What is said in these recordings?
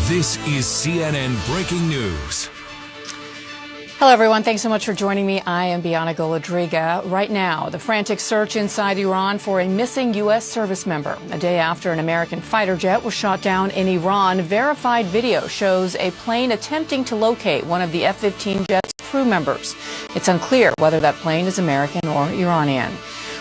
This is CNN Breaking News. Hello, everyone. Thanks so much for joining me. I am Bianna Golodriga. Right now, the frantic search inside Iran for a missing U.S. service member. A day after an American fighter jet was shot down in Iran, verified video shows a plane attempting to locate one of the F-15 jet's crew members. It's unclear whether that plane is American or Iranian.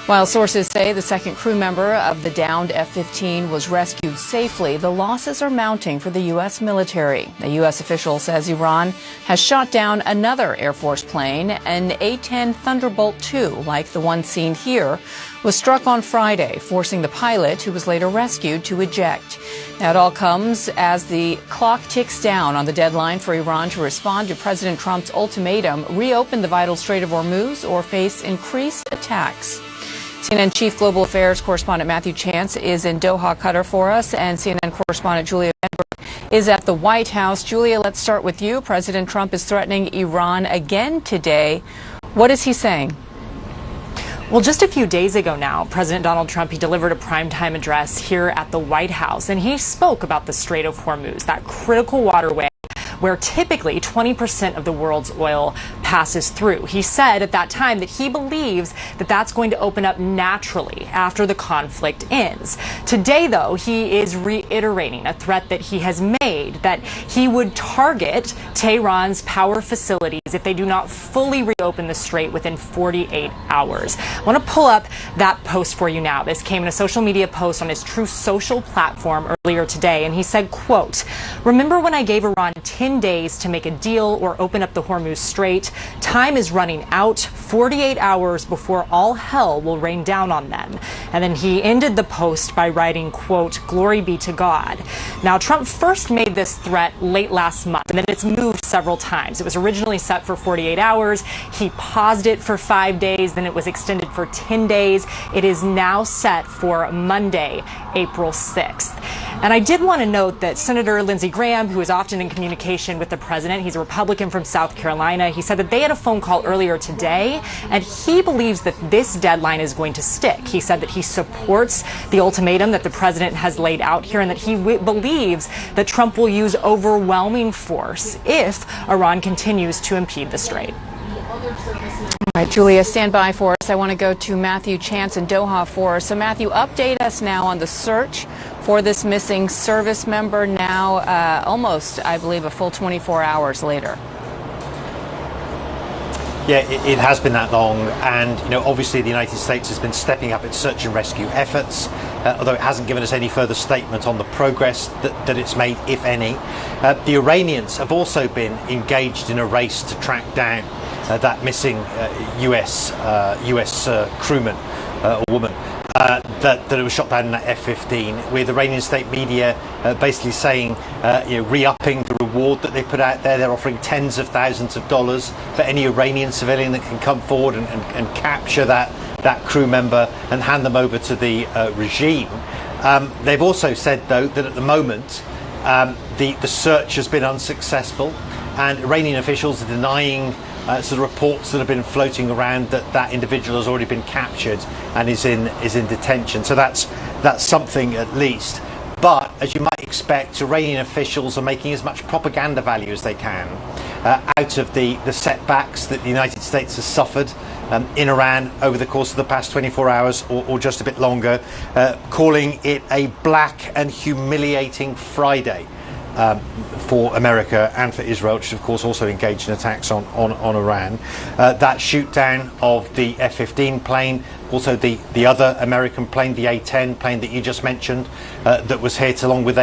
While sources say the second crew member of the downed F-15 was rescued safely, the losses are mounting for the U.S. military. A U.S. official says Iran has shot down another Air Force plane, an A-10 Thunderbolt II, like the one seen here, was struck on Friday, forcing the pilot, who was later rescued, to eject. Now, it all comes as the clock ticks down on the deadline for Iran to respond to President Trump's ultimatum, reopen the vital Strait of Hormuz or face increased attacks. CNN Chief Global Affairs correspondent Matthew Chance is in Doha, Qatar for us, and CNN correspondent Julia Medberg is at the White House. Julia, let's start with you. President Trump is threatening Iran again today. What is he saying? Well, just a few days ago now, President Donald Trump, he delivered a primetime address here at the White House, and he spoke about the Strait of Hormuz, that critical waterway where typically 20% of the world's oil passes through. He said at that time that he believes that that's going to open up naturally after the conflict ends. Today, though, he is reiterating a threat that he has made, that he would target Tehran's power facilities if they do not fully reopen the strait within 48 hours. I want to pull up that post for you now. This came in a social media post on his True Social platform earlier today, and he said, quote, "Remember when I gave Iran 10 days to make a deal or open up the Hormuz Strait? Time is running out, 48 hours before all hell will rain down on them." And then he ended the post by writing, quote, "Glory be to God." Now, Trump first made this threat late last month, and then it's moved several times. It was originally set for 48 hours. He paused it for 5 days. Then it was extended for 10 days. It is now set for Monday, April 6th. And I did want to note that Senator Lindsey Graham, who is often in communication with the president, he's a Republican from South Carolina, he said that they had a phone call earlier today, and he believes that this deadline is going to stick. He said that he supports the ultimatum that the president has laid out here, and that he believes that Trump will use overwhelming force if Iran continues to impede the strait. All right, Julia, stand by for us. I want to go to Matthew Chance in Doha for us. So, Matthew, update us now on the search for this missing service member now almost, I believe, a full 24 hours later. Yeah, it has been that long, and obviously the United States has been stepping up its search and rescue efforts, although it hasn't given us any further statement on the progress that it's made, if any. The Iranians have also been engaged in a race to track down that missing US crewman or woman that was shot down in that F-15, with Iranian state media basically saying, re-upping the reward that they put out there. They're offering tens of thousands of dollars for any Iranian civilian that can come forward and capture that crew member and hand them over to the regime. They've also said, though, that at the moment the search has been unsuccessful, and Iranian officials are denying sort of reports that have been floating around that individual has already been captured and is in detention. So that's something at least. But as you might expect, Iranian officials are making as much propaganda value as they can out of the setbacks that the United States has suffered in Iran over the course of the past 24 hours or just a bit longer, calling it a black and humiliating Friday for America and for Israel, which of course also engaged in attacks on Iran. That shoot down of the F-15 plane, also the other American plane, the A-10 plane that you just mentioned, that was hit, along with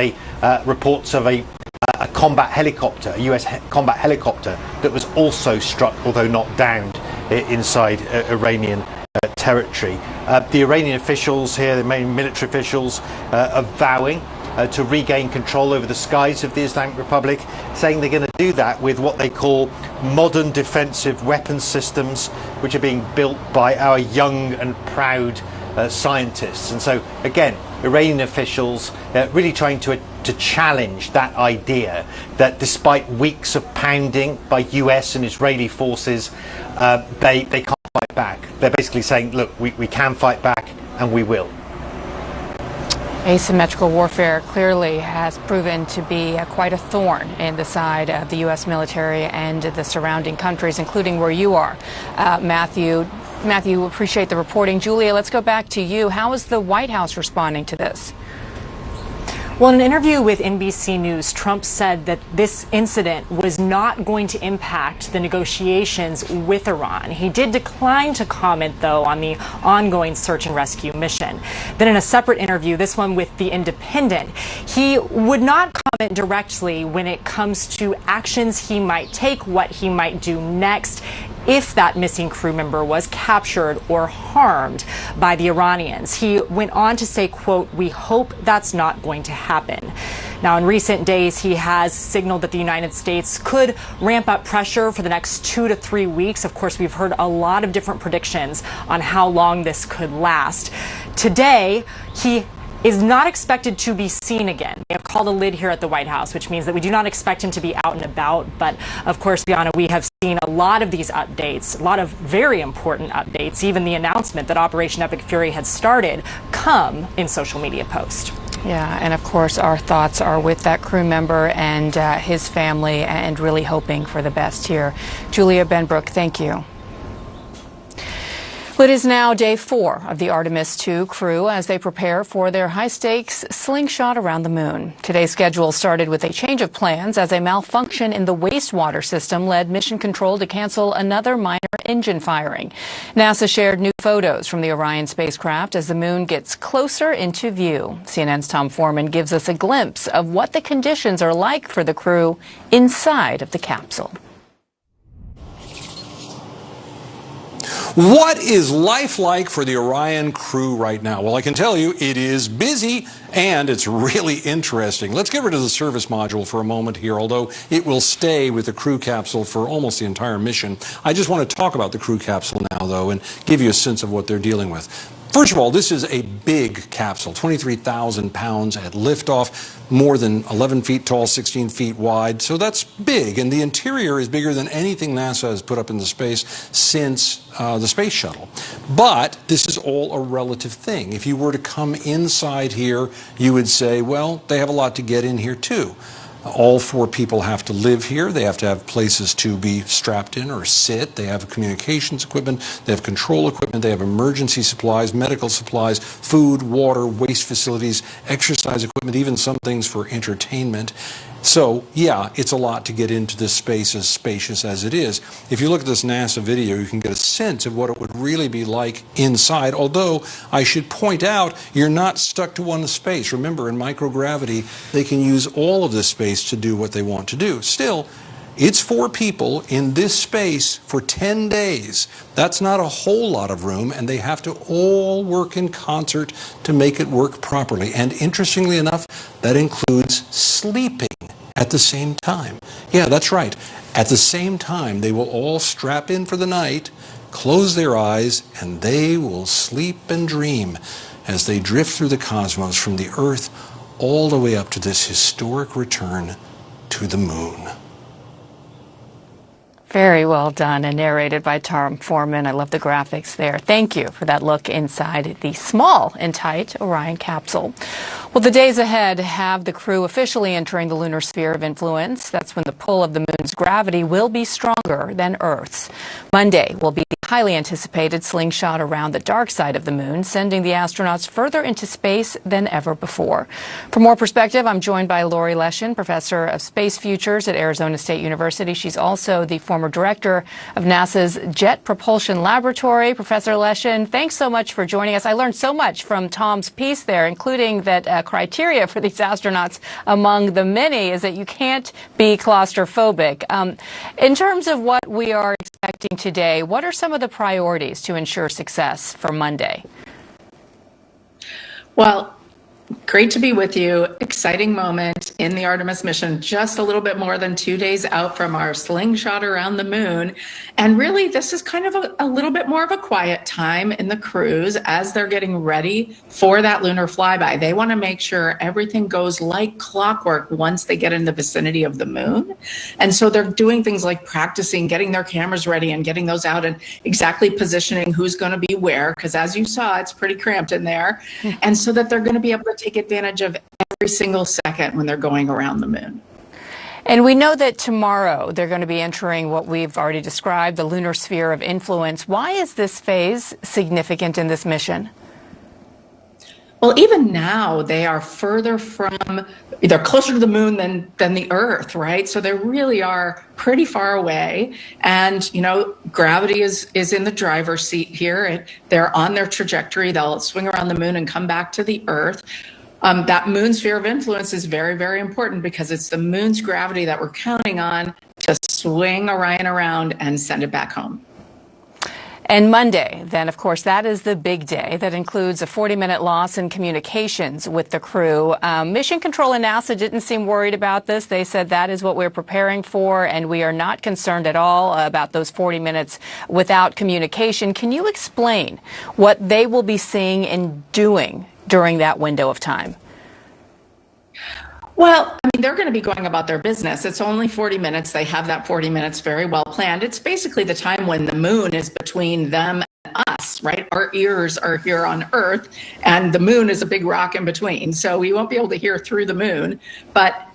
reports of a combat helicopter, a US combat helicopter that was also struck, although not downed, inside Iranian territory. The Iranian officials here, the main military officials, are vowing to regain control over the skies of the Islamic Republic, saying they're going to do that with what they call modern defensive weapons systems, which are being built by our young and proud scientists. And so, again, Iranian officials really trying to challenge that idea that despite weeks of pounding by US and Israeli forces, they can't fight back. They're basically saying, look, we can fight back, and we will. Asymmetrical warfare clearly has proven to be quite a thorn in the side of the U.S. military and the surrounding countries, including where you are. Matthew, appreciate the reporting. Julia, let's go back to you. How is the White House responding to this? Well, in an interview with NBC News, Trump said that this incident was not going to impact the negotiations with Iran. He did decline to comment, though, on the ongoing search and rescue mission. Then in a separate interview, this one with The Independent, he would not comment directly when it comes to actions he might take, what he might do next, if that missing crew member was captured or harmed by the Iranians. He went on to say, quote, "We hope that's not going to happen." Now, in recent days, he has signaled that the United States could ramp up pressure for the next 2 to 3 weeks. Of course, we've heard a lot of different predictions on how long this could last. Today, he is not expected to be seen again. They have called a lid here at the White House, which means that we do not expect him to be out and about. But of course, Bianna, we have seen a lot of these updates, a lot of very important updates, even the announcement that Operation Epic Fury had started, come in social media posts. Yeah, and of course, our thoughts are with that crew member and his family, and really hoping for the best here. Julia Benbrook, thank you. Well, it is now day 4 of the Artemis II crew as they prepare for their high-stakes slingshot around the moon. Today's schedule started with a change of plans as a malfunction in the wastewater system led Mission Control to cancel another minor engine firing. NASA shared new photos from the Orion spacecraft as the moon gets closer into view. CNN's Tom Foreman gives us a glimpse of what the conditions are like for the crew inside of the capsule. What is life like for the Orion crew right now? Well, I can tell you it is busy and it's really interesting. Let's get rid of the service module for a moment here, although it will stay with the crew capsule for almost the entire mission. I just want to talk about the crew capsule now, though, and give you a sense of what they're dealing with. First of all, this is a big capsule, 23,000 pounds at liftoff, more than 11 feet tall, 16 feet wide. So that's big. And the interior is bigger than anything NASA has put up into space since the space shuttle. But this is all a relative thing. If you were to come inside here, you would say, well, they have a lot to get in here, too. All 4 people have to live here. They have to have places to be strapped in or sit. They have communications equipment. They have control equipment. They have emergency supplies, medical supplies, food, water, waste facilities, exercise equipment, even some things for entertainment. So, yeah, it's a lot to get into this space, as spacious as it is. If you look at this NASA video, you can get a sense of what it would really be like inside, although I should point out you're not stuck to one space. Remember, in microgravity, they can use all of this space to do what they want to do. Still, it's 4 people in this space for 10 days. That's not a whole lot of room, and they have to all work in concert to make it work properly. And interestingly enough, that includes sleeping at the same time. Yeah, that's right. At the same time, they will all strap in for the night, close their eyes, and they will sleep and dream as they drift through the cosmos from the Earth all the way up to this historic return to the moon. Very well done and narrated by Tom Foreman. I love the graphics there. Thank you for that look inside the small and tight Orion capsule. Well, the days ahead have the crew officially entering the lunar sphere of influence. That's when the pull of the moon's gravity will be stronger than Earth's. Monday will be the highly anticipated slingshot around the dark side of the moon, sending the astronauts further into space than ever before. For more perspective, I'm joined by Lori Leshin, professor of space futures at Arizona State University. She's also the former director of NASA's Jet Propulsion Laboratory. Professor Leshin, thanks so much for joining us. I learned so much from Tom's piece there, including that criteria for these astronauts, among the many, is that you can't be claustrophobic. In terms of what we are expecting today, what are some of the priorities to ensure success for Monday? Well, great to be with you. Exciting moment in the Artemis mission, just a little bit more than 2 days out from our slingshot around the moon. And really, this is kind of a little bit more of a quiet time in the crews as they're getting ready for that lunar flyby. They want to make sure everything goes like clockwork once they get in the vicinity of the moon. And so they're doing things like practicing, getting their cameras ready and getting those out and exactly positioning who's going to be where, because as you saw, it's pretty cramped in there. And so that they're going to be able to take advantage of every single second when they're going around the moon. And we know that tomorrow they're going to be entering what we've already described, the lunar sphere of influence. Why is this phase significant in this mission? Well, even now they are further they're closer to the moon than the Earth, right? So they really are pretty far away. And, gravity is in the driver's seat here. They're on their trajectory. They'll swing around the moon and come back to the Earth. That moon sphere of influence is very, very important because it's the moon's gravity that we're counting on to swing Orion around and send it back home. And Monday, then, of course, that is the big day that includes a 40-minute loss in communications with the crew. Mission Control and NASA didn't seem worried about this. They said that is what we're preparing for, and we are not concerned at all about those 40 minutes without communication. Can you explain what they will be seeing and doing during that window of time? Well, they're going to be going about their business. It's only 40 minutes. They have that 40 minutes very well planned. It's basically the time when the moon is between them and us, right? Our ears are here on Earth, and the moon is a big rock in between. So we won't be able to hear through the moon. But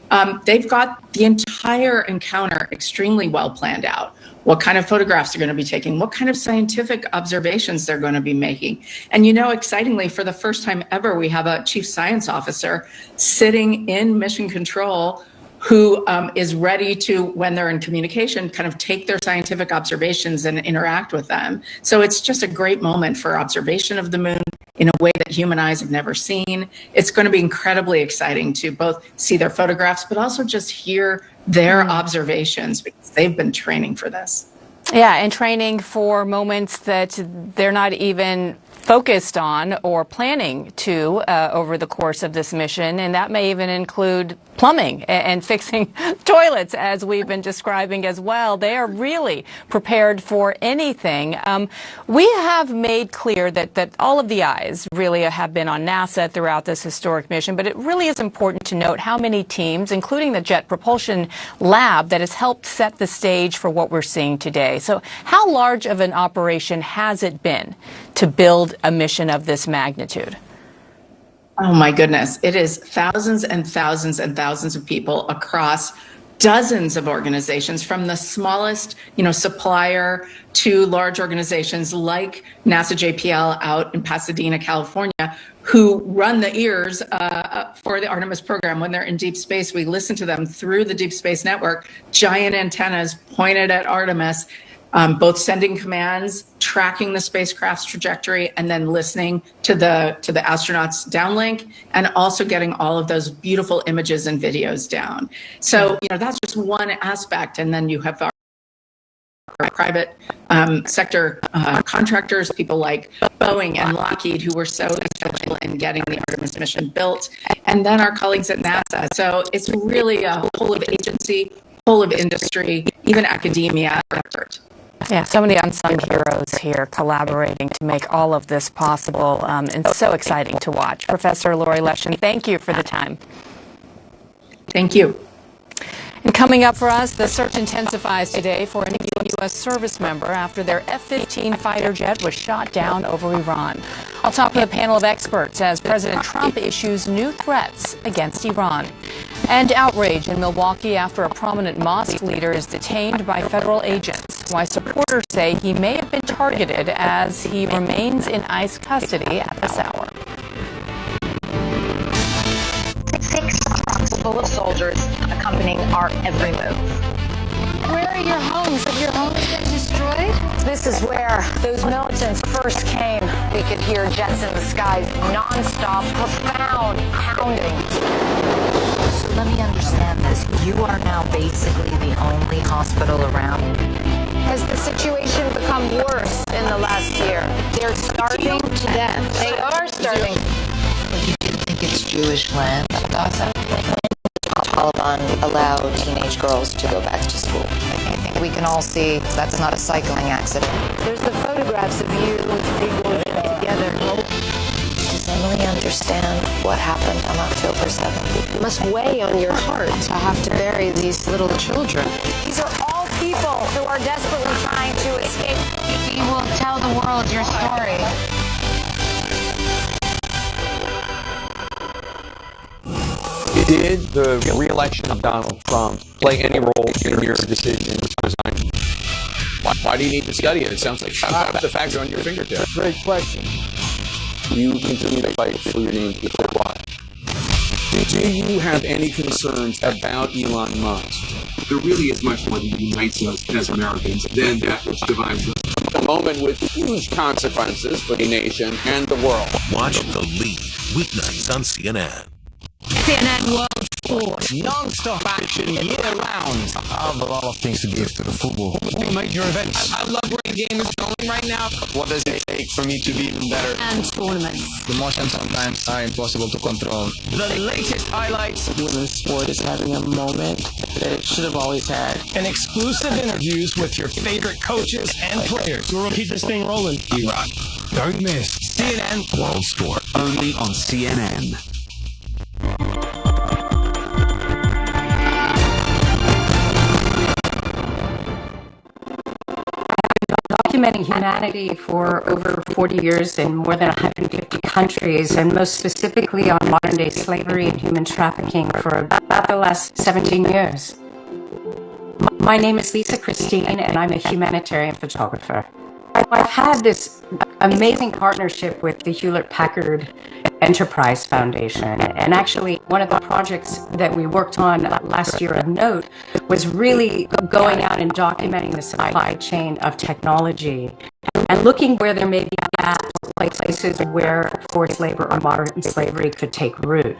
they've got the entire encounter extremely well planned out. What kind of photographs they're going to be taking, what kind of scientific observations they're going to be making. And excitingly, for the first time ever, we have a chief science officer sitting in mission control who is ready to, when they're in communication, kind of take their scientific observations and interact with them. So it's just a great moment for observation of the moon in a way that human eyes have never seen. It's going to be incredibly exciting to both see their photographs, but also just hear their observations because they've been training for this. Yeah, and training for moments that they're not even focused on or planning to over the course of this mission. And that may even include plumbing and fixing toilets, as we've been describing as well. They are really prepared for anything. We have made clear that all of the eyes really have been on NASA throughout this historic mission, but it really is important to note how many teams, including the Jet Propulsion Lab, that has helped set the stage for what we're seeing today. So how large of an operation has it been to build a mission of this magnitude? Oh my goodness. It is thousands and thousands and thousands of people across dozens of organizations, from the smallest, supplier to large organizations like NASA JPL out in Pasadena, California, who run the ears for the Artemis program. When they're in deep space, we listen to them through the Deep Space Network, giant antennas pointed at Artemis, both sending commands, tracking the spacecraft's trajectory, and then listening to the astronauts downlink, and also getting all of those beautiful images and videos down. So, that's just one aspect. And then you have our private sector contractors, people like Boeing and Lockheed, who were so essential in getting the Artemis mission built, and then our colleagues at NASA. So it's really a whole of agency, whole of industry, even academia effort. Yeah, so many unsung heroes here collaborating to make all of this possible, and so exciting to watch. Professor Lori Leshin, thank you for the time. Thank you. And coming up for us, the search intensifies today for a U.S. service member after their F-15 fighter jet was shot down over Iran. I'll talk with a panel of experts as President Trump issues new threats against Iran. And outrage in Milwaukee after a prominent mosque leader is detained by federal agents. Why supporters say he may have been targeted as he remains in ICE custody at this hour. 6 trucks full of soldiers accompanying our every move. Where are your homes? Have your homes been destroyed? This is where those militants first came. We could hear jets in the skies, non-stop, profound pounding. So let me understand this. You are now basically the only hospital around. Has the situation become worse in the last year? They're starving to death. They are starving. But you didn't think it's Jewish land, Gaza? Taliban allow teenage girls to go back to school. I think we can all see that's not a cycling accident. There's the photographs of you with people together. Does Emily understand what happened on October 7th? It must weigh on your heart to have to bury these little children. These are all people who are desperately trying to escape. You will tell the world your story. Did the re-election of Donald Trump play any role in your decision to resign? Why do you need to study it? It sounds like half the facts are on your fingertips. Great question. You continue to fight for your name to be clear why. Do you have any concerns about Elon Musk? There really is much more that unites us as Americans than that which divides us. A moment with huge consequences for the nation and the world. Watch The Lead, weeknights on CNN. CNN World Sport, non-stop action year-round. I have a lot of things to give to the football. All major events. I love where the game is going right now. What does it take for me to be even better? And tournaments. The emotions sometimes are impossible to control. The latest highlights. Women's sport is having a moment that it should have always had. And exclusive interviews with your favorite coaches and players. We'll keep this thing rolling. E-Rock. Don't miss CNN World Sport, only on CNN. Documenting humanity for over 40 years in more than 150 countries, and most specifically on modern-day slavery and human trafficking for about the last 17 years. My name is Lisa Christine, and I'm a humanitarian photographer. I've had this amazing partnership with the Hewlett-Packard Enterprise Foundation, and actually one of the projects that we worked on last year of note was really going out and documenting the supply chain of technology and looking where there may be gaps, places where forced labor or modern slavery could take root.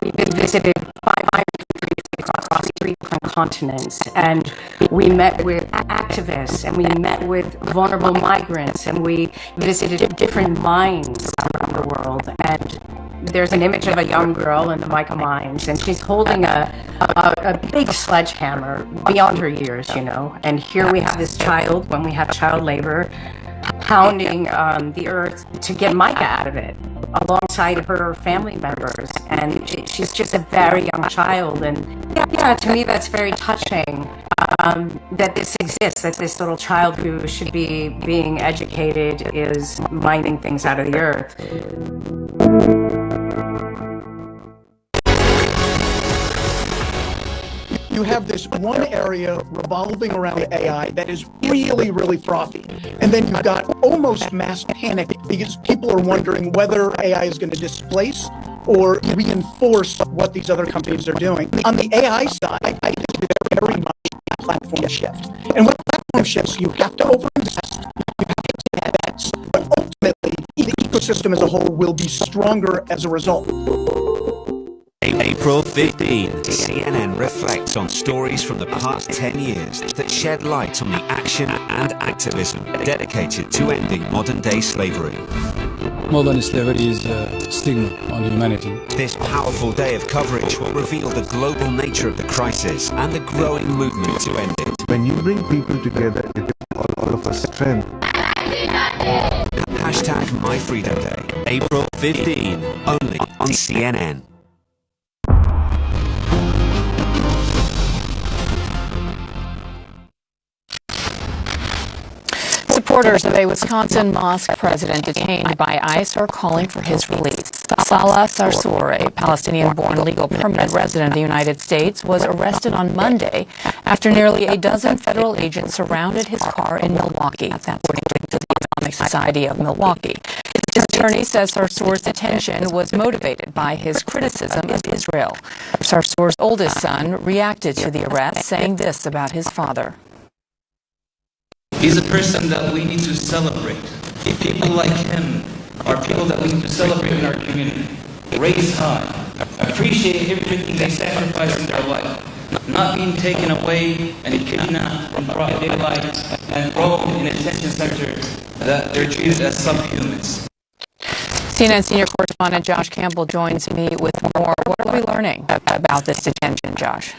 We visited 5 countries across 3 different continents, and we met with activists, and we met with vulnerable migrants, and we visited different mines around the world. And there's an image of a young girl in the Mica mines, and she's holding a big sledgehammer beyond her years, you know. And here we have this child, when we have child labor, pounding the earth to get mica out of it, alongside her family members. And she's just a very young child. And yeah, to me that's very touching, that this exists, that this little child who should be being educated is mining things out of the earth. You have this one area revolving around AI that is really, really frothy. And then you've got almost mass panic because people are wondering whether AI is going to displace or reinforce what these other companies are doing. On the AI side, I think it's very much a platform shift. And with platform shifts, you have to overinvest, you have to take bets, but ultimately, the ecosystem as a whole will be stronger as a result. April 15, CNN reflects on stories from the past 10 years that shed light on the action and activism dedicated to ending modern-day slavery. Modern slavery is a stigma on humanity. This powerful day of coverage will reveal the global nature of the crisis and the growing movement to end it. When you bring people together, it gives all of us strength. Hashtag My Freedom Day, April 15, only on CNN. Supporters of a Wisconsin mosque president detained by ICE are calling for his release. Salah Sarsour, a Palestinian-born legal permanent resident of the United States, was arrested on Monday after nearly a dozen federal agents surrounded his car in Milwaukee. That's according to the Islamic Society of Milwaukee. His attorney says Sarsour's detention was motivated by his criticism of Israel. Sarsour's oldest son reacted to the arrest, saying this about his father. He's a person that we need to celebrate. People like him are people that we need to celebrate in our community. Raise high. Appreciate everything they sacrifice in their life. Not being taken away and kidnapped from broad daylight and thrown in detention centers that they're treated as subhumans. CNN senior correspondent Josh Campbell joins me with more. What are we learning about this detention, Josh?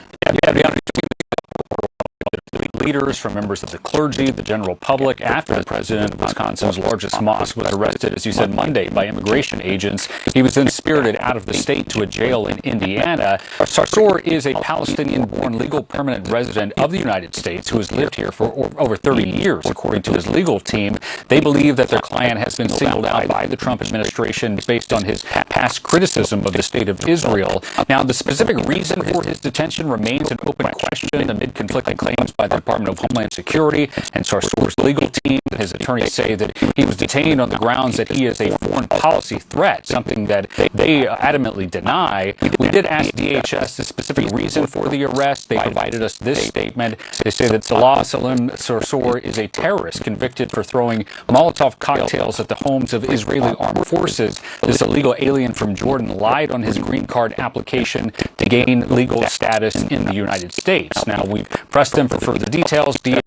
leaders, from members of the clergy, the general public, after the president of Wisconsin's largest mosque was arrested, as you said, Monday by immigration agents. He was then spirited out of the state to a jail in Indiana. Sarsour is a Palestinian-born legal permanent resident of the United States who has lived here for over 30 years, according to his legal team. They believe that their client has been singled out by the Trump administration based on his past criticism of the state of Israel. Now, the specific reason for his detention remains an open question amid conflicting claims by the Department of Homeland Security and Sarsour's legal team. His attorneys say that he was detained on the grounds that he is a foreign policy threat, something that they adamantly deny. We did ask DHS the specific reason for the arrest. They provided us this statement. They say that Salah Salim Sarsour is a terrorist convicted for throwing Molotov cocktails at the homes of Israeli armed forces. This illegal alien from Jordan lied on his green card application to gain legal status in the United States. Now, we've pressed them for further details. DHS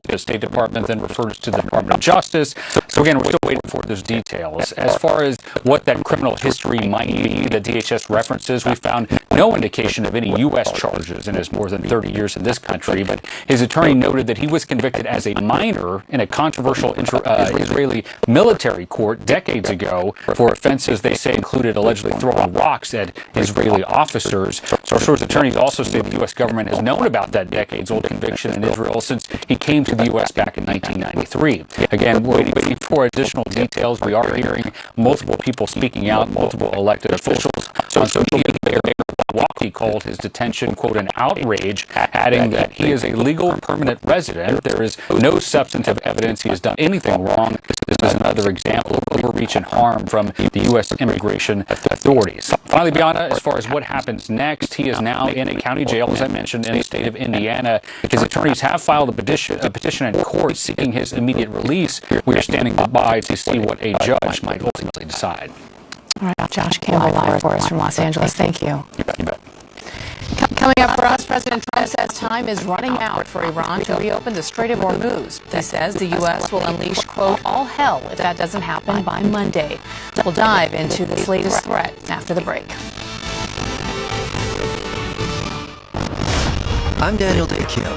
the State Department then refers to the Department of Justice. So again, we're still waiting for those details. As far as what that criminal history might be that DHS references, we found no indication of any U.S. charges in his more than 30 years in this country, but his attorney noted that he was convicted as a minor in a controversial Israeli military court decades ago for offenses they say included allegedly throwing rocks at Israeli officers. Sarsour's attorneys also say the U.S. government has known about that decades-old conviction in Israel since he came to the U.S. back in 1993. Again, we're waiting for additional details. We are hearing multiple people speaking out, multiple elected officials on social media. He called his detention, quote, an outrage, adding that he is a legal permanent resident. There is no substantive evidence he has done anything wrong. This is another example of overreach and harm from the U.S. immigration authorities. Finally, Bianna, as far as what happens next, he is now in a county jail, as I mentioned, in the state of Indiana. His attorneys have filed a petition in court seeking his immediate release. We are standing by to see what a judge might ultimately decide. All right, Josh Campbell live for us from Los Angeles. Thank you. You bet. Coming up for us, President Trump says time is running out for Iran to reopen the Strait of Hormuz. He says the U.S. will unleash, quote, all hell if that doesn't happen by Monday. We'll dive into this latest threat after the break. I'm Daniel Day Kim.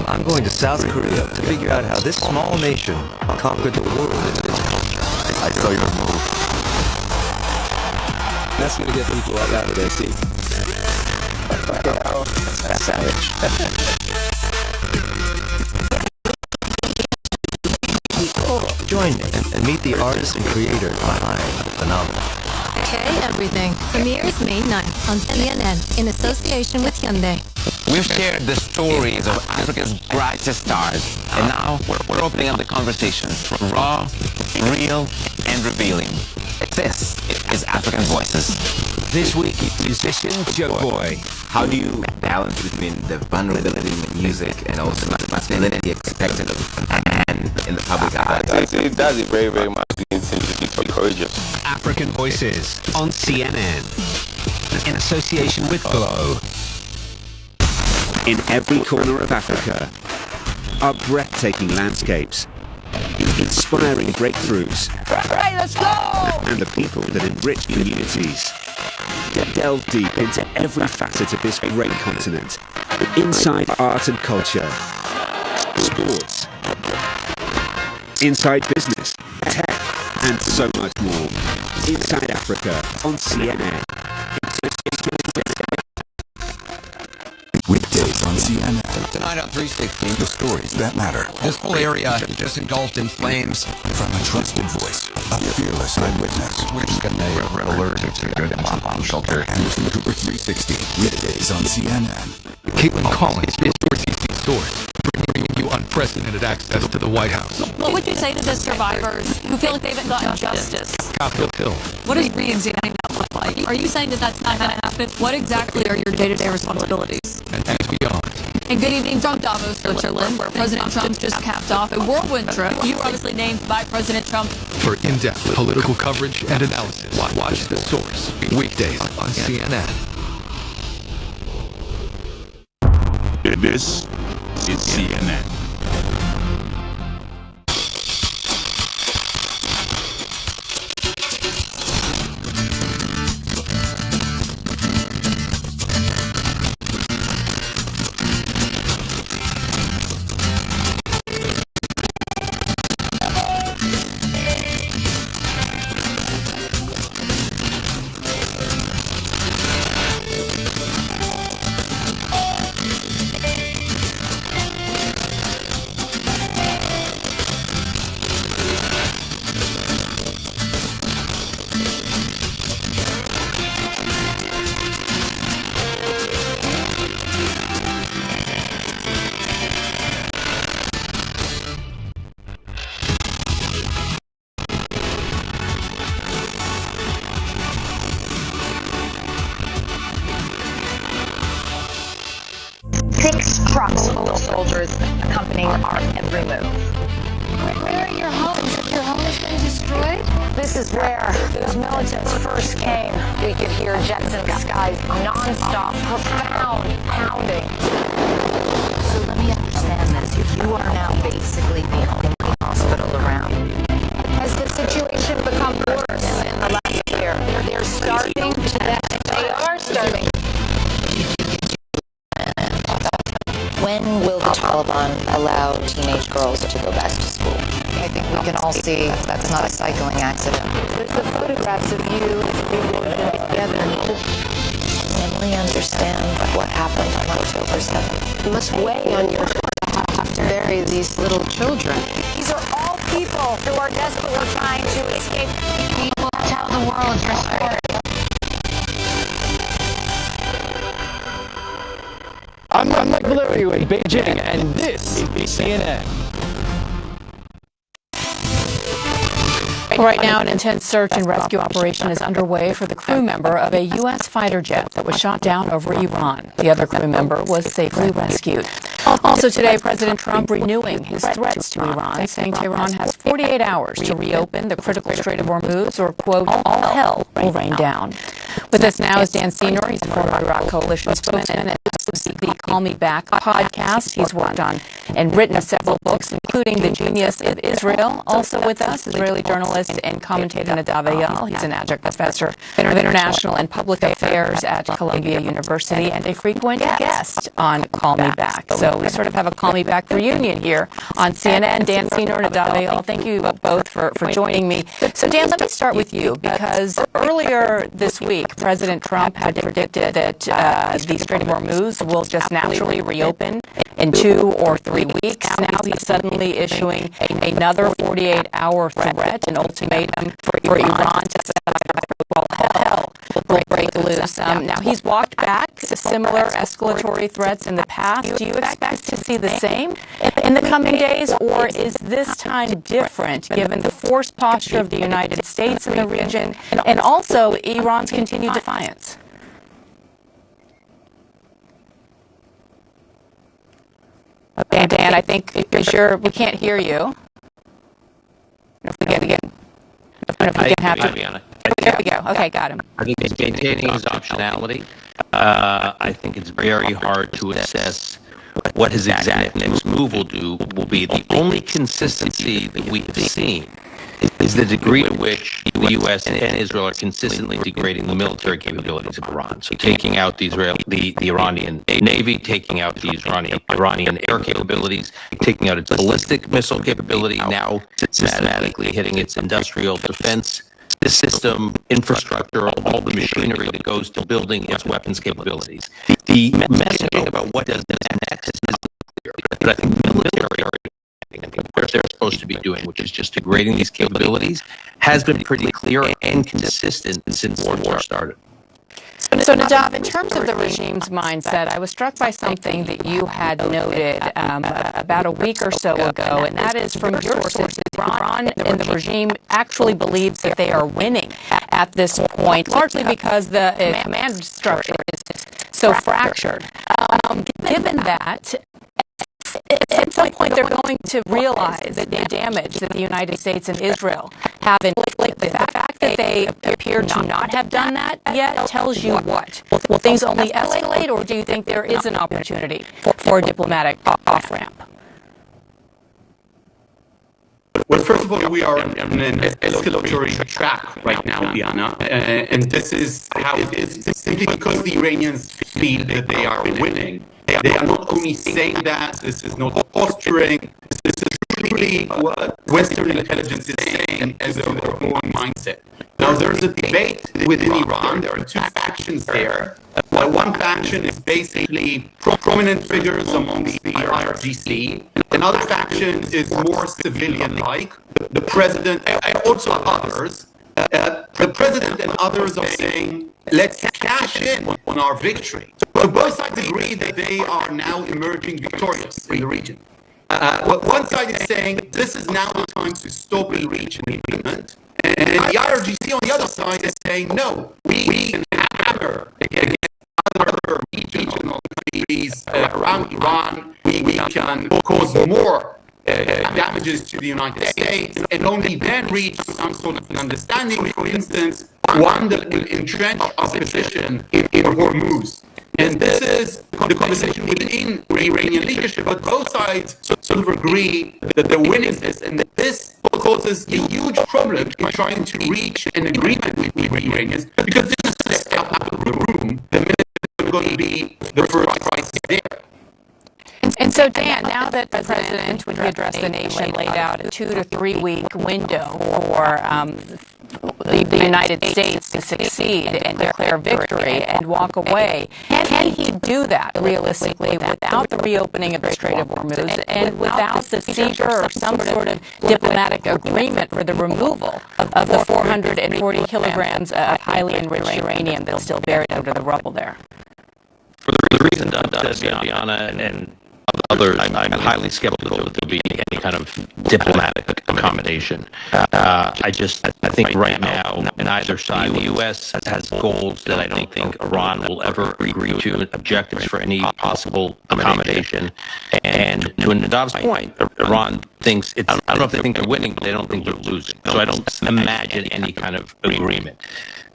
I'm going to South Korea to figure out how this small nation conquered the world. I saw your move. That's going to get people right out of their seat. That's savage. Join me and meet the artist and creator behind the phenomenon. Okay, everything premieres May 9th on CNN in association with Hyundai. We've shared the stories of Africa's brightest stars, and now we're opening up the conversation. Raw, real, and revealing. This is African Voices. This week, musician Joe Boy. How do you balance between the vulnerability in the music and also the masculinity expected of a man in the public eye? It does it very, very much. It seems to be courageous. African Voices on CNN in association with Glow. In every corner of Africa are breathtaking landscapes, inspiring breakthroughs, Right, let's go! and the people that enrich communities. Delve deep into every facet of this great continent. Inside art and culture, sports, inside business, tech, and so much more. Inside Africa on CNN. Weekdays on CNN. Tonight on 360, The stories that matter. this whole area just engulfed in flames. From a trusted voice, a fearless eyewitness. We're allergic to good bomb shelter. Anderson Cooper 360. Weekdays on CNN. Caitlin Collins is your DC source, bringing you unprecedented access to the White House. What would you say to the survivors who feel like they haven't gotten justice? Capitol Hill. What does reinstating that look like? Are you saying that that's not going to happen? What exactly are your day-to-day responsibilities? And things beyond. And good evening from Davos, Switzerland, where President Trump just capped off a whirlwind trip. You were obviously named by President Trump. For in-depth political coverage and analysis, watch The Source, weekdays on CNN. This is CNN. trucks full of soldiers accompanying our every move. Where are your homes? Have your homes been destroyed? This is where those militants first came. We could hear jets in the skies, non-stop, profound pounding. So let me understand this. You are now basically the only hospital around. Has the situation become worse in the last year? They're starving to death. They are starving. When will the Taliban allow teenage girls to go back to school? I think we can all see that's not a cycling accident. There's the photographs of you together. Emily, understand what happened on October 7th. It must weigh on your heart to have to bury these little children. These are all people who are desperately trying to escape. We will tell the world your story. I'm Mike Valerio in Beijing, and this is CNN. Right now, an intense search and rescue operation is underway for the crew member of a U.S. fighter jet that was shot down over Iran. The other crew member was safely rescued. Also today, President Trump renewing his threats to Iran, saying Tehran has 48 hours to reopen the critical Strait of Hormuz or, quote, all hell will rain down. With us now is Dan Senor. He's a former Iraq Coalition spokesman and the Call Me Back podcast. He's worked on and written several books, including The Genius of Israel. Also with us, Israeli journalist and commentator Nadav Eyal. He's an adjunct professor of international and public affairs at Columbia University and a frequent guest on Call Me Back. So we sort of have a Call Me Back reunion here on CNN. Dan Senor and Nadav Eyal, thank you both for joining me. So Dan, let me start with you, because earlier this week, President Trump had predicted that the Strait of Hormuz will just naturally reopen in 2 or 3 weeks. Now he's suddenly issuing another 48-hour threat, an ultimatum for Iran to all hell will break loose. Now he's walked back similar escalatory threats in the past. Do you expect to see the same in the coming days, or is this time different given the forced posture of the United States in the region and also Iran's continued defiance? Okay, Dan, I think we can't hear you. If we get again. There we go. Okay, got him. I think he's maintaining his optionality. I think it's very hard to assess what his exact next move will be. The only consistency that we have seen is the degree to which the U.S. and Israel are consistently degrading the military capabilities of Iran. So taking out the Iranian Navy, taking out the Iranian air capabilities, taking out its ballistic missile capability, now systematically hitting its industrial defense system, infrastructure, all the machinery that goes to building its weapons capabilities. The messaging about what does next is clear, but I think military what they're supposed to be doing, which is just degrading these capabilities, has been pretty clear and consistent since the war started. So Nadav, in terms of the regime's mindset, I was struck by something that you had noted about a week or so ago, and that is from your sources, Iran and the regime actually believes that they are winning at this point, largely because the command structure is so fractured. Given that, at some point they're going to realize the damage that the United States and Israel have inflicted. The fact that they appear to not have done that yet tells you what? Will things only escalate, or do you think there is an opportunity for a diplomatic off-ramp? Well, first of all, we are on an escalatory track right now, Biana, and this is how it is. Simply because the Iranians feel that they are winning. They are not only saying that, this is not posturing, this is truly what Western intelligence is saying as their own mindset. Now, there's a debate within Iran. There are two factions there. One faction is basically prominent figures amongst the IRGC. Another faction is more civilian-like. The president, and also others. The president and others are saying, let's cash in on our victory. So both sides agree that they are now emerging victorious in the region. One side is saying, this is now the time to stop and reach an agreement. And the IRGC on the other side is saying, no, we can hammer against other regional countries around Iran, we can cause more damages to the United States, and only then reach some sort of an understanding, for instance, one that will entrench our position in Hormuz. And this is the conversation within the Iranian leadership, but both sides sort of agree that they're winning this, and that this causes a huge problem in trying to reach an agreement with the Iranians, because this is a step out of the room the minute there's going to be the first crisis there. And so, Dan, now that the president, when he addressed the nation, laid out a 2 to 3 week window for the United States to succeed and declare victory and walk away, can he do that realistically without the reopening of the Strait of Hormuz and without the seizure or some sort of diplomatic agreement for the removal of the 440 kilograms of highly enriched uranium that's still buried under the rubble there? For the reason Doug said, Bianna, and others, I'm highly skeptical that there'll be any kind of diplomatic accommodation. I think right now, neither side, the U.S. has goals that I don't think Iran will ever agree to, objectives for any possible accommodation. And to Nadav's point, Iran thinks I don't know if they think they're winning, but they don't think they're losing. So I don't imagine any kind of agreement.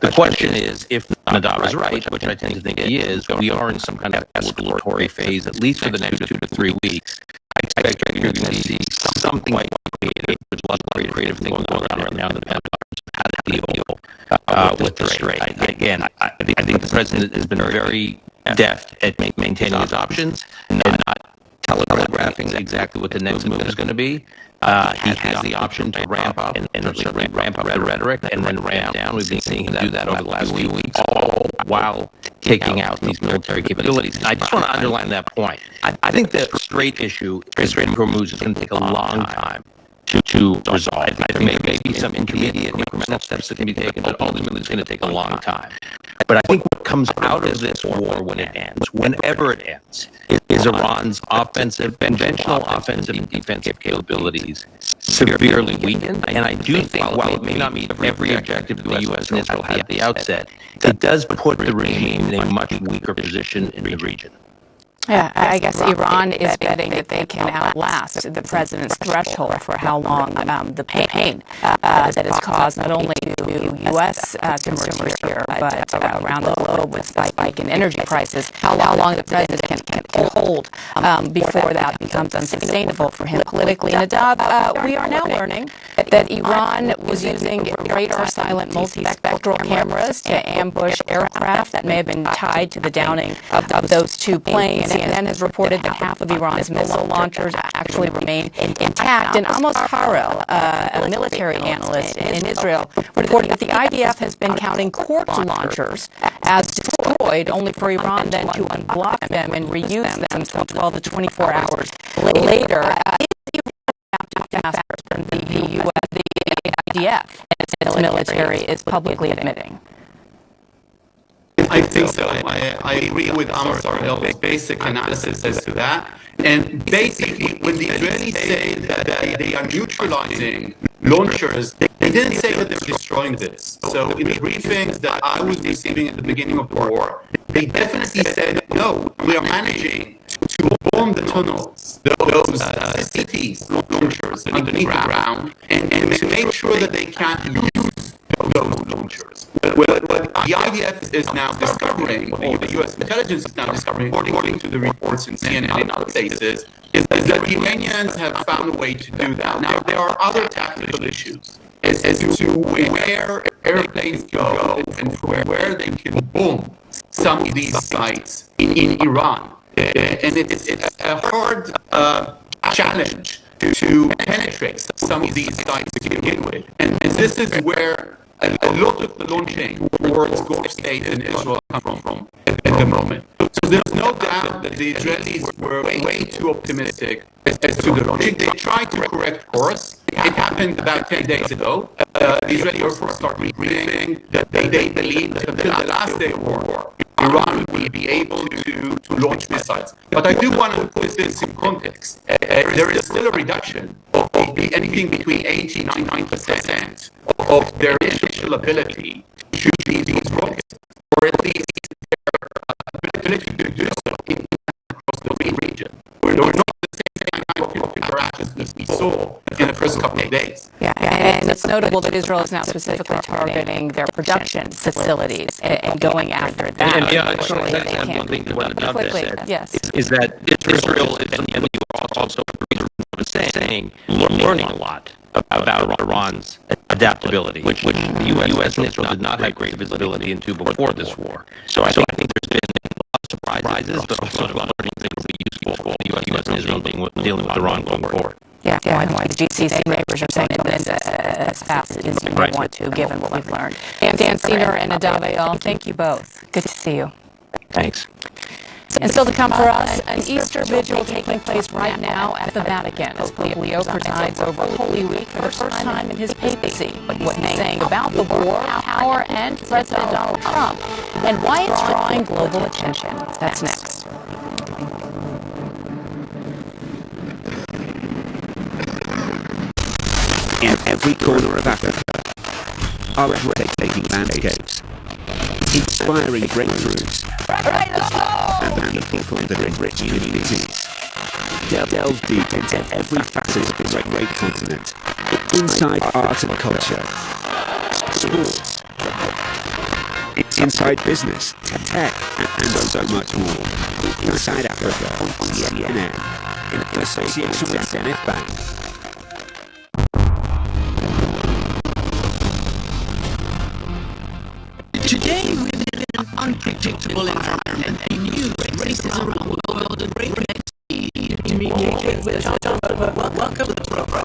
The question is, if Nadav is right, which I tend to think he is, we are in some kind of escalatory phase, at least for the next 2 to 3 weeks. I expect you're going to see something like there's a lot of creative things going on right now in the Pentagon, how to deal with the Strait. Again, I think the president has been very deft at maintaining his options and not telegraphing exactly what the next move is going to be. He has the option to ramp up and certainly ramp up the rhetoric and then ramp down. We've been seeing him do that over the last few weeks, all while taking out these military capabilities. And I just want to underline that point. I think the Strait issue, the Strait of Hormuz, is going to take a long time to resolve. I think there may be some intermediate incremental steps that can be taken, but ultimately it's going to take a long time. But I think what comes out of this war when it ends, whenever it ends, is Iran's conventional offensive and defensive capabilities severely weakened. And I do think, while it may not meet every objective that the U.S. and Israel had at the outset, it does put the regime in a much weaker position in the region. Yeah, I guess Iran is betting that they can outlast the president's threshold for how long the pain that is caused not only to U.S. consumers here, but around the globe with spike in energy prices, how long the president can hold before that becomes unsustainable for him politically. Nadav, we are now learning that Iran was using radar-silent multispectral cameras to ambush aircraft that may have been tied to the downing of those 2 planes. CNN has reported that half of Iran's missile launchers actually remain intact. And Amos Haro, a military analyst in Israel, reported that the IDF has been counting quartz launchers as destroyed, only for Iran then to unblock them and reuse them 12 to 24 hours later. Faster than the U.S., the IDF, and its military is publicly admitting. I think so. I agree with Amos Arhel's basic analysis as to that. And basically, when the Israelis say that they are neutralizing launchers, they didn't say that they're destroying this. So in the briefings that I was receiving at the beginning of the war, they definitely said, no, we are managing to bomb the tunnels, those cities launchers underneath the ground, and to make sure that they can't use those launchers. What the IDF is now discovering, or the U.S. intelligence is now discovering, according to the reports in CNN and other places, is that the Iranians have found a way to do that. Now, there are other tactical issues as to where airplanes can go and where they can bomb some of these sites in Iran. And it's a hard challenge to penetrate some of these sites to begin with. And this is where a lot of the launching towards Gulf states in Israel come from at the moment. So there's no doubt that the Israelis were way too optimistic as to the launching. They tried to correct course. It happened about 10 days ago. The Israeli Air Force started briefing that they believed that until the last day of war, Iran will be able to launch missiles. But I do want to put this in context. There is still a reduction of anything between 80 and 99% of their initial ability to shoot these rockets, or at least their ability to do so in couple of days. Yeah, and it's notable that Israel is now specifically targeting their production facilities and going after that. And yeah, actually, that's one thing that Nadav said, is that Israel is also saying, learning a lot about Iran's adaptability, which the U.S. and Israel did not have great visibility into before this war. So I think there's been a lot of surprises, but also a lot of learning that will be useful for the U.S. and Israel dealing with Iran going forward. Yeah, why the GCC neighbors are saying this as fast as you want to, given what we've learned. Dan Senior and Nadav Eyal, thank you both. Good to see you. Thanks. And still to come for us, an Easter vigil taking place right now at the Vatican as Pope Leo presides over Holy Week for the first time in his papacy. What he's saying about the war, power, and President Donald Trump, and why it's drawing global attention. That's next. In every corner of Africa are breathtaking landscapes, inspiring breakthroughs, and the people that enrich communities. Delve deep into every facet of this great continent, inside art and culture, sports, inside business, tech, and so much more. Inside Africa on CNN, in association with Zenith Bank. Today we live in an unpredictable environment. News races around the world at breakneck speed. Communicate with each other. Welcome to the program.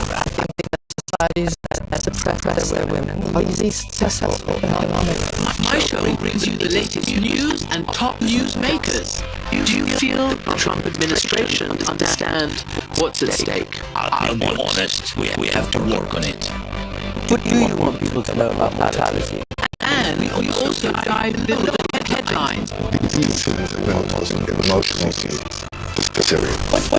Societies that suppress their women are least successful in economics. My showing brings you the latest news and top news makers. Do you feel the Trump administration understand what's at stake? I'll be honest, we have to work on it. What do you want people to know about mortality? And we also dive into the headlines. What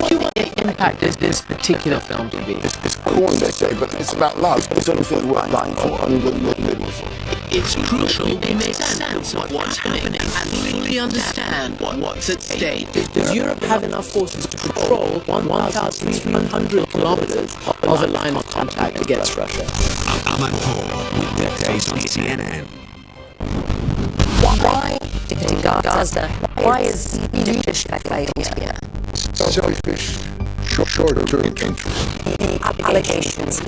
do you want the impact of this particular film to be? It's corny, they say, but it's about love. It's anything worth dying for and living for. It's crucial we make sense of what's happening and fully understand what's at stake. Does Europe have enough forces to control 1,300 kilometers of a line of contact against Russia? I'm on Paul with weekdays on CNN. Why in Gaza? Why is Egypt speculating here? Selfish, short-term interest. Allegations.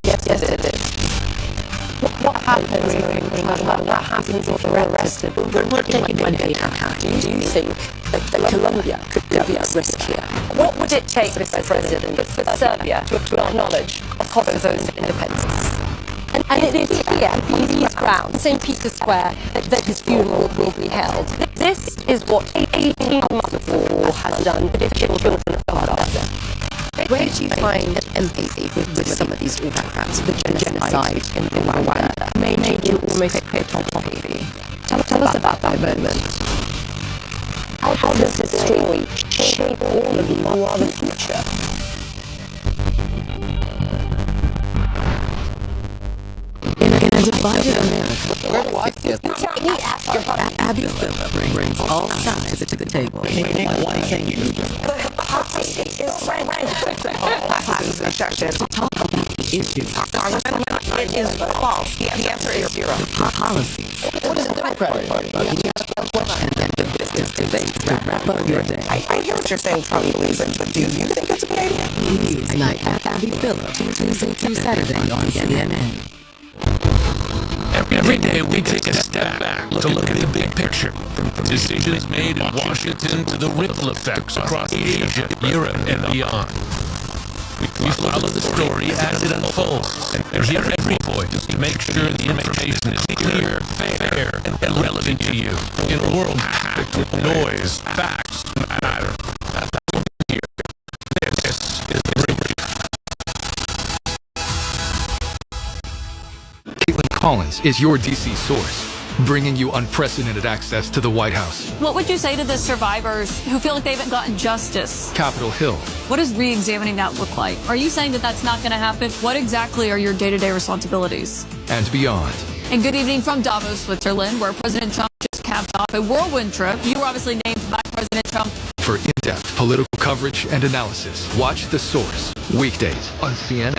Yes, it is. What happens if you're arrested? We're taking one day account. Do you think that Colombia could be at risk here? What would it take, Mr. President, for Serbia to acknowledge Kosovo's independence? And it is here, on these grounds, St. Peter's Square, that his funeral will be held. This is what 18 months of war has done to the children of Gaza. Where do you find empathy with some of these backgrounds, the genocide in Rwanda, made you almost hit on coffee? Tell us about that moment. How does this story shape all of you who are the future? In a divided America, Abby Phillip brings all sides to the table. One thing you do. To talk about the issues. It is false. The answer is zero. Policies. What is the Democratic Party about? And then the business debates that wrap up your day. I hear what you're saying, Trump believes it, but do you think it's a good idea? News Night at Abby Phillip, Tuesday through Saturday on CNN. Every day we take a step back to look at the big picture, from decisions made in Washington to the ripple effects across Asia, Europe, and beyond. We follow the story as it unfolds, and hear every voice to make sure the information is clear, fair, and relevant to you. In a world packed with noise, facts matter. That's why we're here. This is the Brief. Caitlin Collins is your DC source, bringing you unprecedented access to the White House. What would you say to the survivors who feel like they haven't gotten justice? Capitol Hill. What does re-examining that look like? Are you saying that that's not going to happen? What exactly are your day-to-day responsibilities? And beyond. And good evening from Davos, Switzerland, where President Trump just capped off a whirlwind trip. You were obviously named by President Trump For in-depth political coverage and analysis, watch The Source, weekdays on CNN.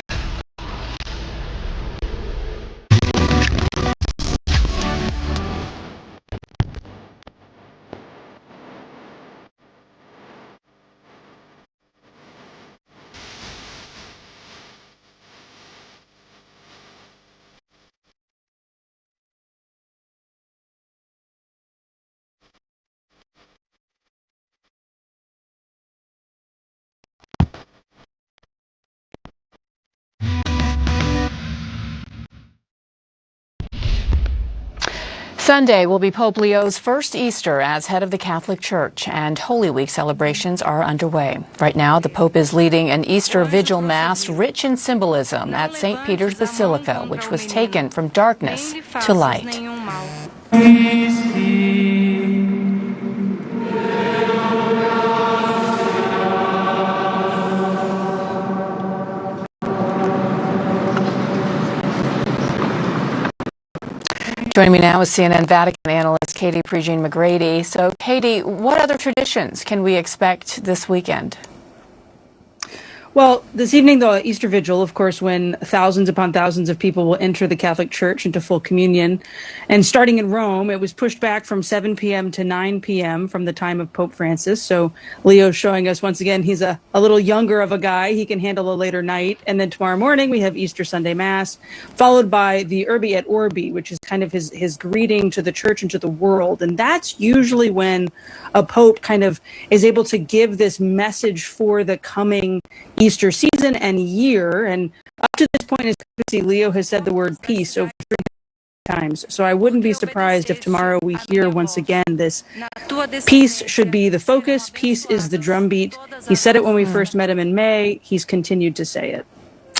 Sunday will be Pope Leo's first Easter as head of the Catholic Church, and Holy Week celebrations are underway. Right now, the Pope is leading an Easter Vigil Mass rich in symbolism at St. Peter's Basilica, which was taken from darkness to light. Joining me now is CNN Vatican analyst Katie Prejean-McGrady. So, Katie, what other traditions can we expect this weekend? Well, this evening, the Easter Vigil, of course, when thousands upon thousands of people will enter the Catholic Church into full communion. And starting in Rome, it was pushed back from 7 p.m. to 9 p.m. from the time of Pope Francis. So Leo's showing us once again he's a little younger of a guy. He can handle a later night. And then tomorrow morning, we have Easter Sunday Mass, followed by the Urbi et Orbi, which is kind of his greeting to the church and to the world. And that's usually when a pope kind of is able to give this message for the coming Easter season and year. And up to this point in his papacy, Leo has said the word peace over 3 times. So I wouldn't be surprised if tomorrow we hear once again this peace should be the focus. Peace is the drumbeat. He said it when we first met him in May. He's continued to say it.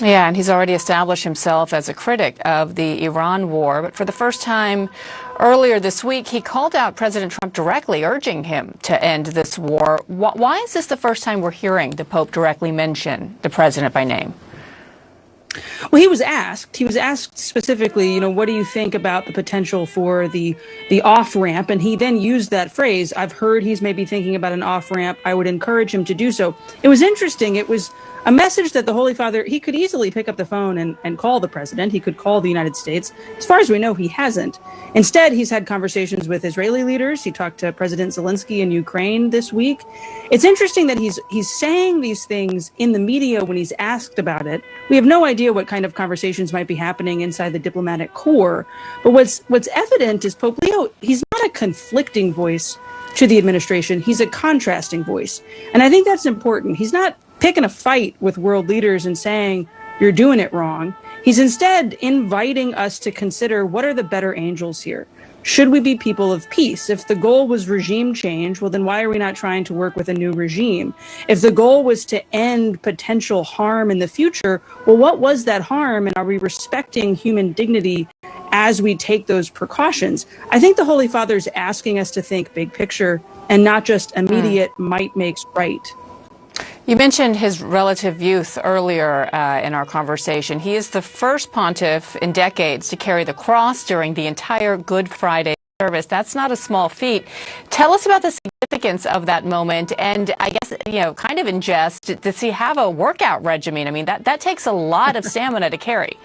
Yeah, and he's already established himself as a critic of the Iran war. But for the first time earlier this week, he called out President Trump directly, urging him to end this war. Why is this the first time we're hearing the Pope directly mention the president by name? Well, he was asked specifically, what do you think about the potential for the off-ramp? And he then used that phrase, I've heard he's maybe thinking about an off-ramp. I would encourage him to do so. It was interesting. It was a message that the Holy Father, he could easily pick up the phone and call the president. He could call the United States. As far as we know, he hasn't. Instead, he's had conversations with Israeli leaders. He talked to President Zelensky in Ukraine this week. It's interesting that he's saying these things in the media when he's asked about it. We have no idea what kind of conversations might be happening inside the diplomatic corps. But what's evident is Pope Leo, he's not a conflicting voice to the administration. He's a contrasting voice. And I think that's important. He's not picking a fight with world leaders and saying, you're doing it wrong. He's instead inviting us to consider what are the better angels here. Should we be people of peace? If the goal was regime change, well, then why are we not trying to work with a new regime? If the goal was to end potential harm in the future, well, what was that harm? And are we respecting human dignity as we take those precautions? I think the Holy Father is asking us to think big picture and not just immediate might makes right. You mentioned his relative youth earlier in our conversation. He is the first pontiff in decades to carry the cross during the entire Good Friday service. That's not a small feat. Tell us about the significance of that moment. And I guess, kind of in jest, does he have a workout regimen? I mean, that takes a lot of stamina to carry.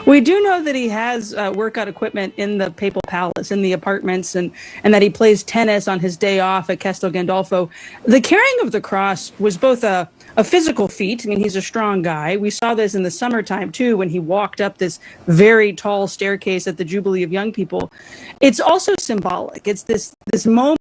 We do know that he has workout equipment in the Papal Palace, in the apartments, and that he plays tennis on his day off at Castel Gandolfo. The carrying of the cross was both a physical feat. I mean, he's a strong guy. We saw this in the summertime, too, when he walked up this very tall staircase at the Jubilee of Young People. It's also symbolic. It's this moment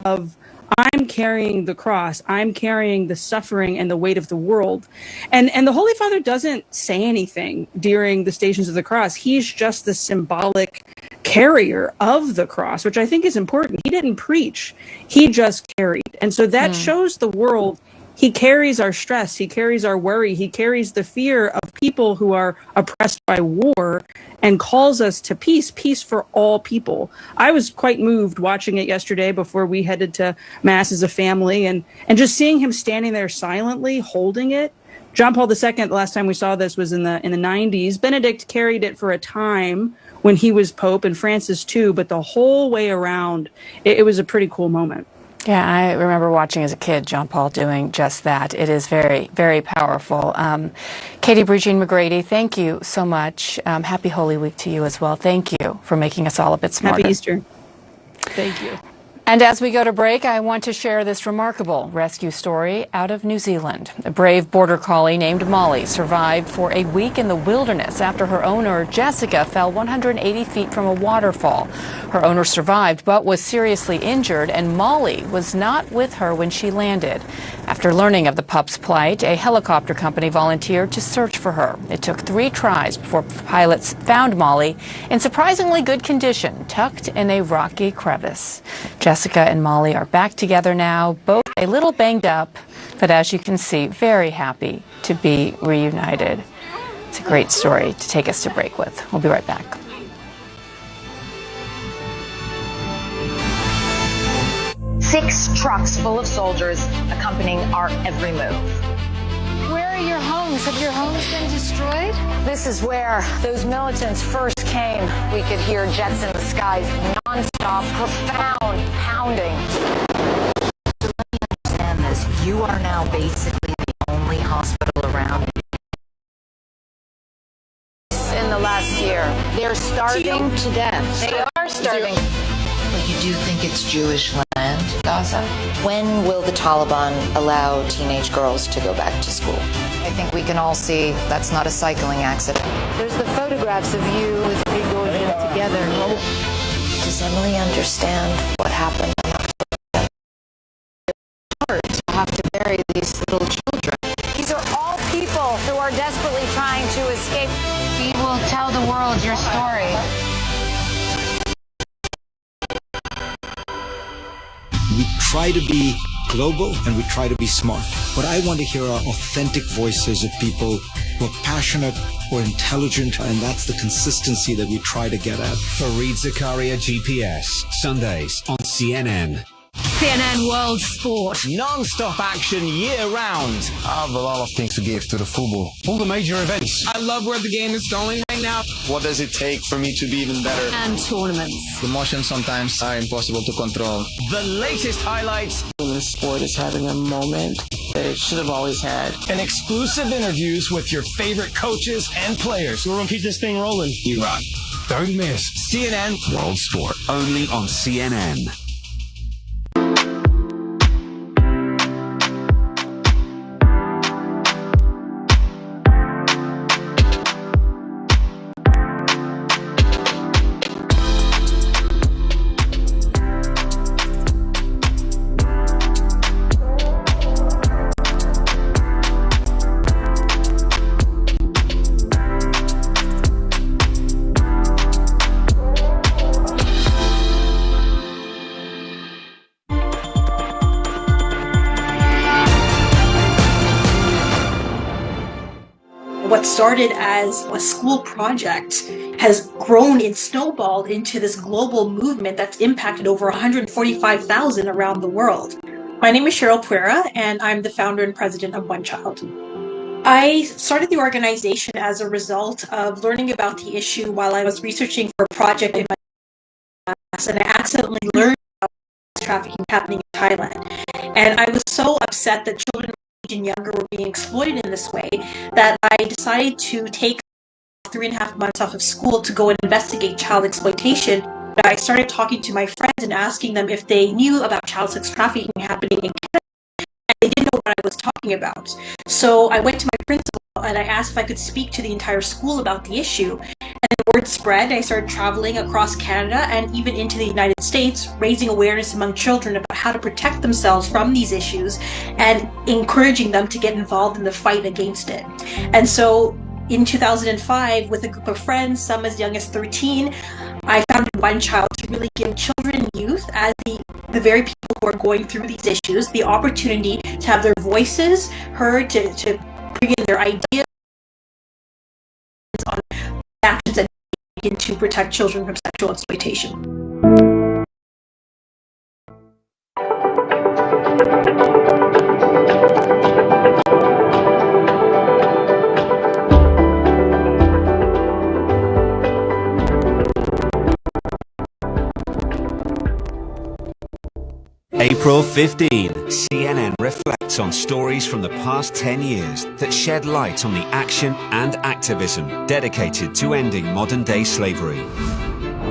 of, I'm carrying the cross. I'm carrying the suffering and the weight of the world. And the Holy Father doesn't say anything during the Stations of the Cross. He's just the symbolic carrier of the cross, which I think is important. He didn't preach. He just carried. And so that shows the world he carries our stress. He carries our worry. He carries the fear of people who are oppressed by war and calls us to peace, peace for all people. I was quite moved watching it yesterday before we headed to Mass as a family and just seeing him standing there silently holding it. John Paul II, the last time we saw this was in the 90s. Benedict carried it for a time when he was Pope, and Francis too, but the whole way around, it was a pretty cool moment. Yeah, I remember watching as a kid John Paul doing just that. It is very, very powerful. Katie Breaching McGrady, thank you so much. Happy Holy Week to you as well. Thank you for making us all a bit smarter. Happy Easter. Thank you. And as we go to break, I want to share this remarkable rescue story out of New Zealand. A brave border collie named Molly survived for a week in the wilderness after her owner, Jessica, fell 180 feet from a waterfall. Her owner survived but was seriously injured, and Molly was not with her when she landed. After learning of the pup's plight, a helicopter company volunteered to search for her. It took 3 tries before pilots found Molly in surprisingly good condition, tucked in a rocky crevice. Jessica and Molly are back together now, both a little banged up, but as you can see, very happy to be reunited. It's a great story to take us to break with. We'll be right back. Six trucks full of soldiers accompanying our every move. Where are your homes? Have your homes been destroyed? This is where those militants first came. We could hear jets in the skies, non-stop, profound pounding. So let me understand this. You are now basically the only hospital around in the last year. They're starving to death. They are starving. But you do think it's Jewish land, Gaza? When will the Taliban allow teenage girls to go back to school? I think we can all see that's not a cycling accident. There's the photographs of you with Prigozhin together. Does Emily understand what happened on October? It's hard to have to bury these little children. These are all people who are desperately trying to escape. We will tell the world your story. We try to be global and we try to be smart. But I want to hear our authentic voices of people who are passionate or intelligent, and that's the consistency that we try to get at. Fareed Zakaria GPS, Sundays on CNN. CNN World Sport. Non-stop action year-round. I have a lot of things to give to the football. All the major events. I love where the game is going right now. What does it take for me to be even better? And tournaments. The emotions sometimes are impossible to control. The latest highlights. Women's sport is having a moment that it should have always had. And exclusive interviews with your favorite coaches and players. We're going to keep this thing rolling. Iran. Don't miss CNN World Sport. Only on CNN. What started as a school project has grown and snowballed into this global movement that's impacted over 145,000 around the world. My name is Cheryl Puera, and I'm the founder and president of One Child. I started the organization as a result of learning about the issue while I was researching for a project in my class, and I accidentally learned about trafficking happening in Thailand. And I was so upset that children and younger were being exploited in this way that I decided to take 3.5 months off of school to go and investigate child exploitation. I started talking to my friends and asking them if they knew about child sex trafficking happening in Canada, and they didn't know what I was talking about. So I went to my principal and I asked if I could speak to the entire school about the issue. And the word spread. I started traveling across Canada and even into the United States, raising awareness among children about how to protect themselves from these issues and encouraging them to get involved in the fight against it. And so in 2005, with a group of friends, some as young as 13, I founded One Child to really give children and youth, as the very people who are going through these issues, the opportunity to have their voices heard, to bring in their ideas on actions that they can to protect children from sexual exploitation. April 15. CNN reflects on stories from the past 10 years that shed light on the action and activism dedicated to ending modern-day slavery.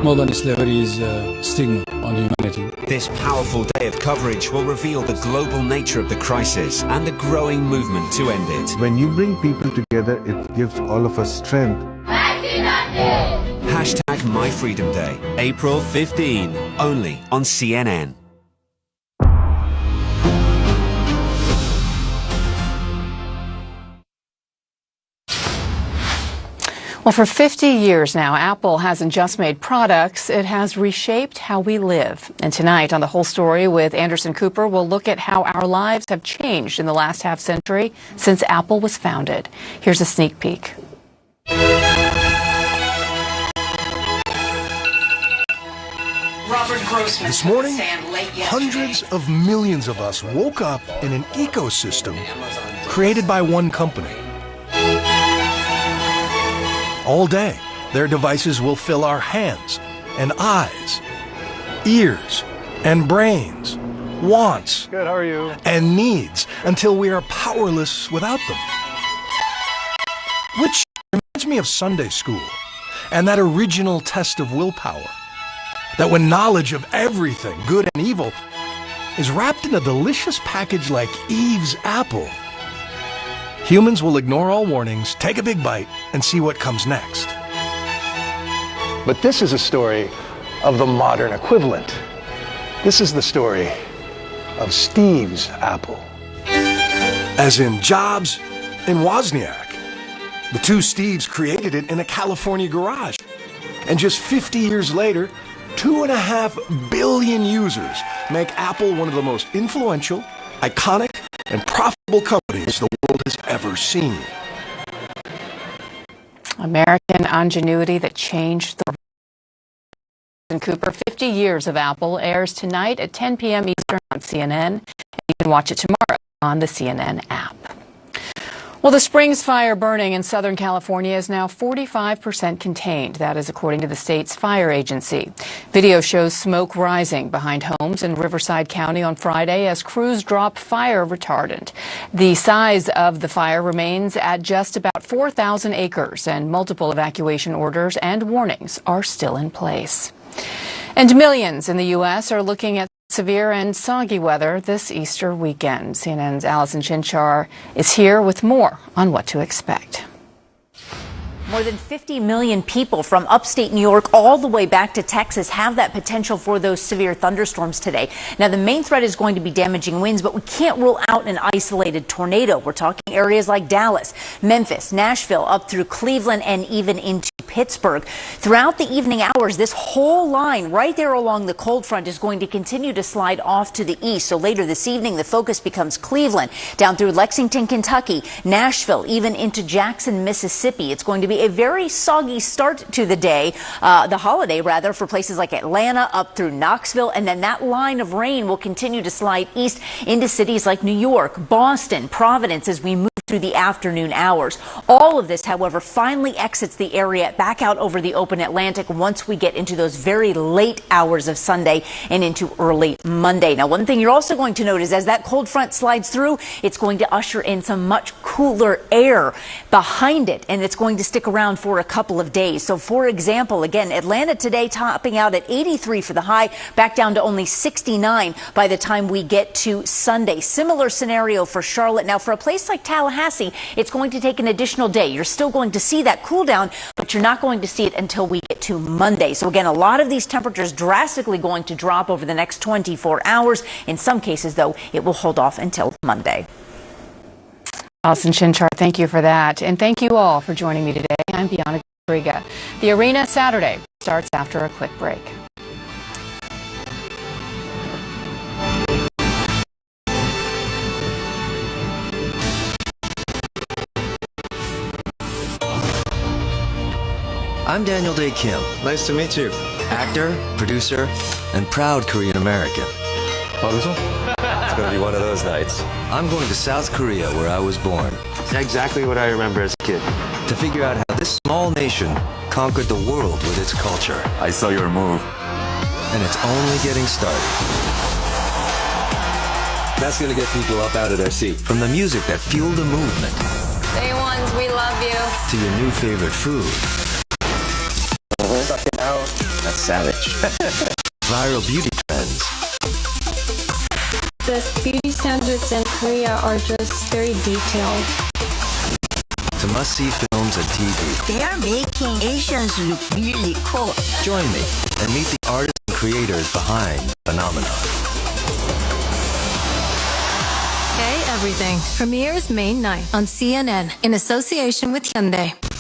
Modern slavery is a stigma on humanity. This powerful day of coverage will reveal the global nature of the crisis and the growing movement to end it. When you bring people together, it gives all of us strength. Hashtag My Freedom Day, April 15, only on CNN. Well, for 50 years now, Apple hasn't just made products, it has reshaped how we live. And tonight on The Whole Story with Anderson Cooper, we'll look at how our lives have changed in the last half century since Apple was founded. Here's a sneak peek. This morning, hundreds of millions of us woke up in an ecosystem created by one company. All day, their devices will fill our hands and eyes, ears and brains, wants Good, how are you? and needs until we are powerless without them. Which reminds me of Sunday school and that original test of willpower. That when knowledge of everything, good and evil, is wrapped in a delicious package like Eve's apple, humans will ignore all warnings, take a big bite, and see what comes next. But this is a story of the modern equivalent. This is the story of Steve's apple. As in Jobs and Wozniak. The two Steves created it in a California garage. And just 50 years later, 2.5 billion users make Apple one of the most influential, iconic, and profitable companies the world has ever seen. American ingenuity that changed the world. Cooper, 50 Years of Apple airs tonight at 10 p.m. Eastern on CNN. And you can watch it tomorrow on the CNN app. Well, the Springs fire burning in Southern California is now 45% contained. That is according to the state's fire agency. Video shows smoke rising behind homes in Riverside County on Friday as crews drop fire retardant. The size of the fire remains at just about 4,000 acres, and multiple evacuation orders and warnings are still in place. And millions in the U.S. are looking at severe and soggy weather this Easter weekend. CNN's Allison Chinchar is here with more on what to expect. More than 50 million people from upstate New York all the way back to Texas have that potential for those severe thunderstorms today. Now, the main threat is going to be damaging winds, but we can't rule out an isolated tornado. We're talking areas like Dallas, Memphis, Nashville, up through Cleveland, and even into Pittsburgh. Throughout the evening hours, this whole line right there along the cold front is going to continue to slide off to the east. So later this evening, the focus becomes Cleveland, down through Lexington, Kentucky, Nashville, even into Jackson, Mississippi. It's going to be a very soggy start to the day, the holiday rather, for places like Atlanta up through Knoxville. And then that line of rain will continue to slide east into cities like New York, Boston, Providence as we move through the afternoon hours. All of this, however, finally exits the area back out over the open Atlantic once we get into those very late hours of Sunday and into early Monday. Now, one thing you're also going to notice as that cold front slides through, it's going to usher in some much cooler air behind it, and it's going to stick around for a couple of days. So, for example, again, Atlanta today topping out at 83 for the high, back down to only 69 by the time we get to Sunday. Similar scenario for Charlotte. Now, for a place like Tallahassee, it's going to take an additional day. You're still going to see that cool down, but you're not going to see it until we get to Monday. So again, a lot of these temperatures drastically going to drop over the next 24 hours. In some cases, though, it will hold off until Monday. Allison Chinchar, thank you for that. And thank you all for joining me today. I'm Bianca Rodriguez. The Arena Saturday starts after a quick break. I'm Daniel Dae Kim. Nice to meet you. Actor, producer, and proud Korean American. It's gonna be one of those nights. I'm going to South Korea, where I was born. It's exactly what I remember as a kid. To figure out how this small nation conquered the world with its culture. I saw your move. And it's only getting started. That's going to get people up out of their seat. From the music that fueled a movement. Day ones, we love you. To your new favorite food. Suck it out. That's savage. Viral beauty trends. The beauty standards in Korea are just very detailed. To must-see films and TV. They are making Asians look really cool. Join me and meet the artists and creators behind Phenomenon. Hey Everything premieres May 9th on CNN in association with Hyundai.